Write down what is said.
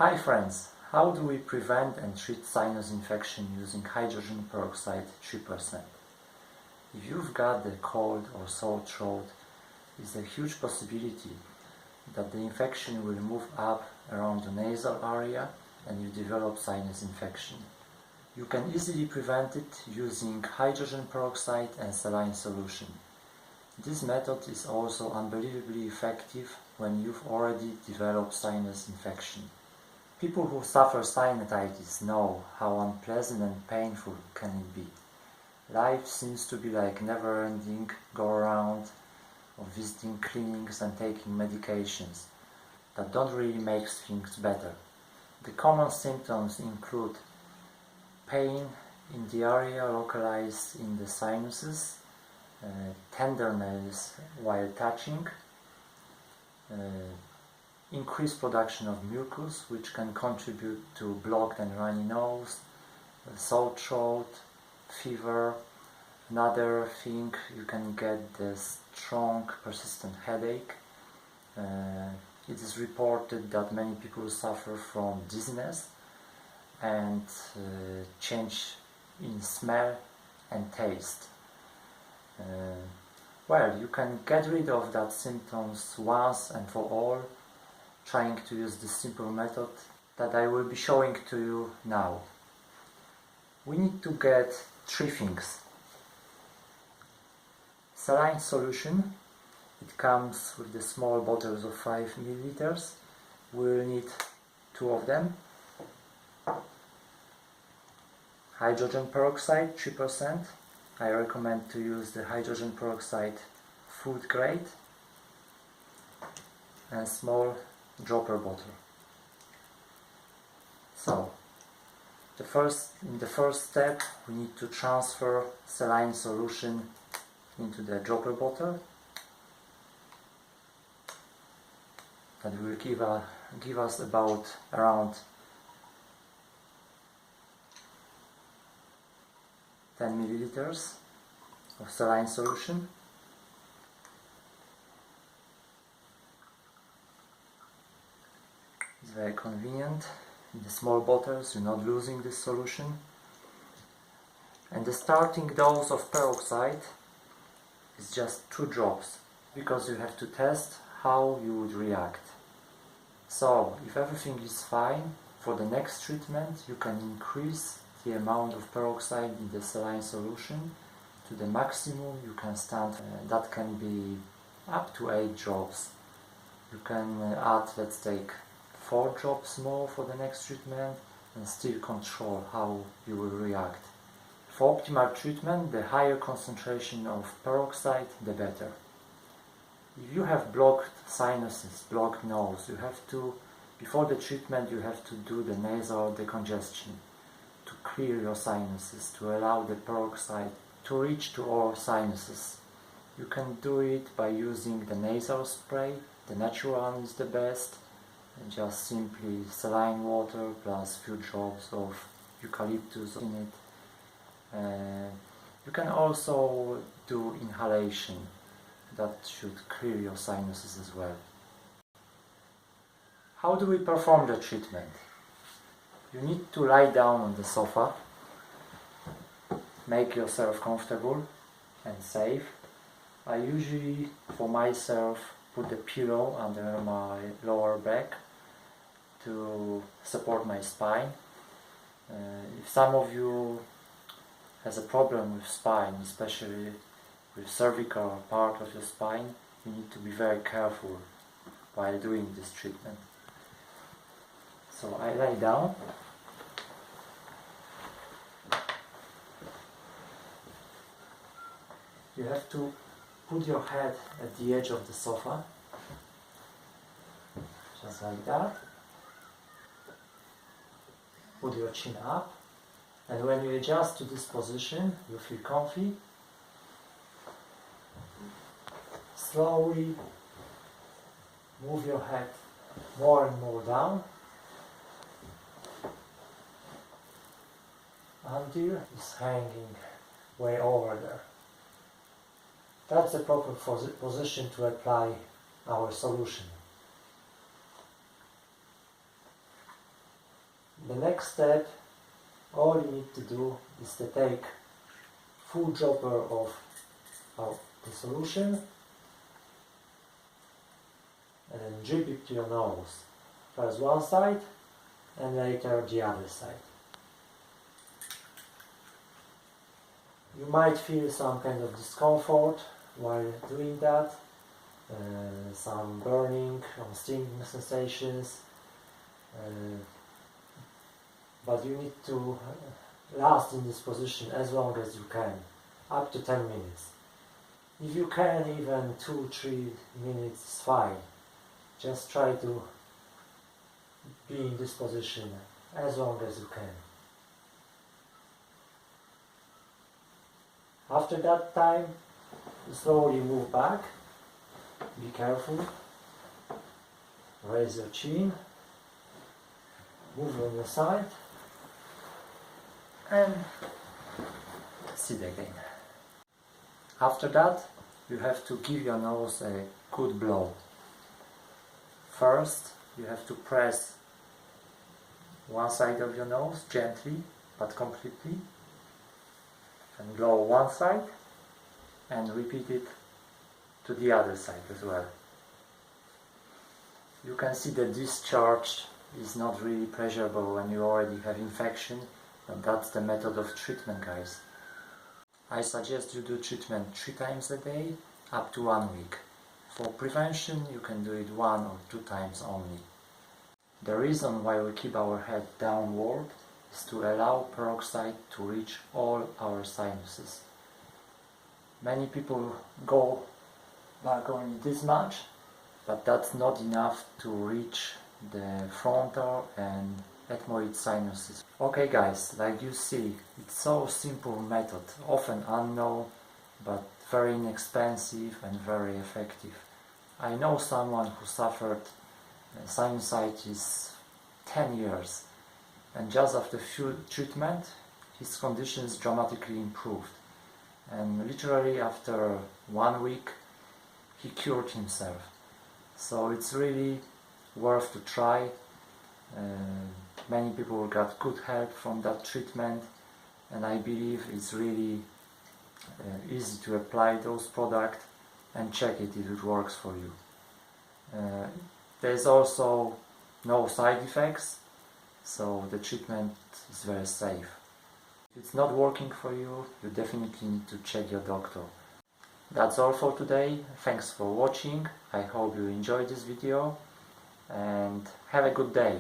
Hi friends, how do we prevent and treat sinus infection using hydrogen peroxide 3%? If you've got the cold or sore throat, it's a huge possibility that the infection will move up around the nasal area and you develop sinus infection. You can easily prevent it using hydrogen peroxide and saline solution. This method is also unbelievably effective when you've already developed sinus infection. People who suffer sinusitis know how unpleasant and painful can it be. Life seems to be like never-ending go-around of visiting clinics and taking medications that don't really make things better. The common symptoms include pain in the area localized in the sinuses, tenderness while touching, increased production of mucus, which can contribute to blocked and runny nose, sore throat, fever. Another thing, you can get the strong persistent headache. It is reported that many people suffer from dizziness and change in smell and taste. Well, you can get rid of that symptoms once and for all, trying to use this simple method that I will be showing to you now. We need to get three things. Saline solution, it comes with the small bottles of 5 milliliters. We'll need 2 of them. Hydrogen peroxide 3%. I recommend to use the hydrogen peroxide food grade, and small dropper bottle. So, in the first step, we need to transfer saline solution into the dropper bottle. That will give us about around 10 milliliters of saline solution. It's very convenient. In the small bottles, you're not losing this solution. And the starting dose of peroxide is just 2 drops, because you have to test how you would react. So, if everything is fine, for the next treatment you can increase the amount of peroxide in the saline solution to the maximum you can stand. That can be up to 8 drops. You can add, let's take 4 drops more for the next treatment and still control how you will react. For optimal treatment, the higher concentration of peroxide, the better. If you have blocked sinuses, blocked nose, before the treatment you have to do the nasal decongestion to clear your sinuses, to allow the peroxide to reach to all sinuses. You can do it by using the nasal spray. The natural one is the best. And just simply saline water plus few drops of eucalyptus in it. You can also do inhalation. That should clear your sinuses as well. How do we perform the treatment? You need to lie down on the sofa, make yourself comfortable and safe. I usually, for myself, put a pillow under my lower back to support my spine. If some of you has a problem with spine, especially with cervical part of your spine, you need to be very careful while doing this treatment. So I lie down. You have to put your head at the edge of the sofa, just like that. Put your chin up, and when you adjust to this position, you feel comfy. Slowly move your head more and more down until it's hanging way over there. That's the proper position to apply our solution. The next step, all you need to do is to take full dropper of the solution and drip it to your nose. First one side and later the other side. You might feel some kind of discomfort while doing that, some burning or stinging sensations, but you need to last in this position as long as you can, up to 10 minutes. If you can, even 2-3 minutes is fine. Just try to be in this position as long as you can. After that time, you slowly move back. Be careful. Raise your chin. Move on your side. And sit again. After that, you have to give your nose a good blow. First, you have to press one side of your nose gently but completely, and blow one side and repeat it to the other side as well. You can see the discharge is not really pleasurable when you already have infection, but that's the method of treatment, guys. I suggest you do treatment 3 times a day up to 1 week. For prevention, you can do it 1 or 2 times only. The reason why we keep our head downward is to allow peroxide to reach all our sinuses. Many people go back only this much, but that's not enough to reach the frontal and ethmoid sinuses. Okay guys, like you see, it's so simple method, often unknown, but very inexpensive and very effective. I know someone who suffered sinusitis 10 years, and just after few treatment his conditions dramatically improved, and literally after 1 week he cured himself. So it's really worth to try. Many people got good help from that treatment, and I believe it's really easy to apply those products and check it if it works for you. There's also no side effects, so the treatment is very safe. If it's not working for you, you definitely need to check your doctor. That's all for today. Thanks for watching. I hope you enjoyed this video and have a good day.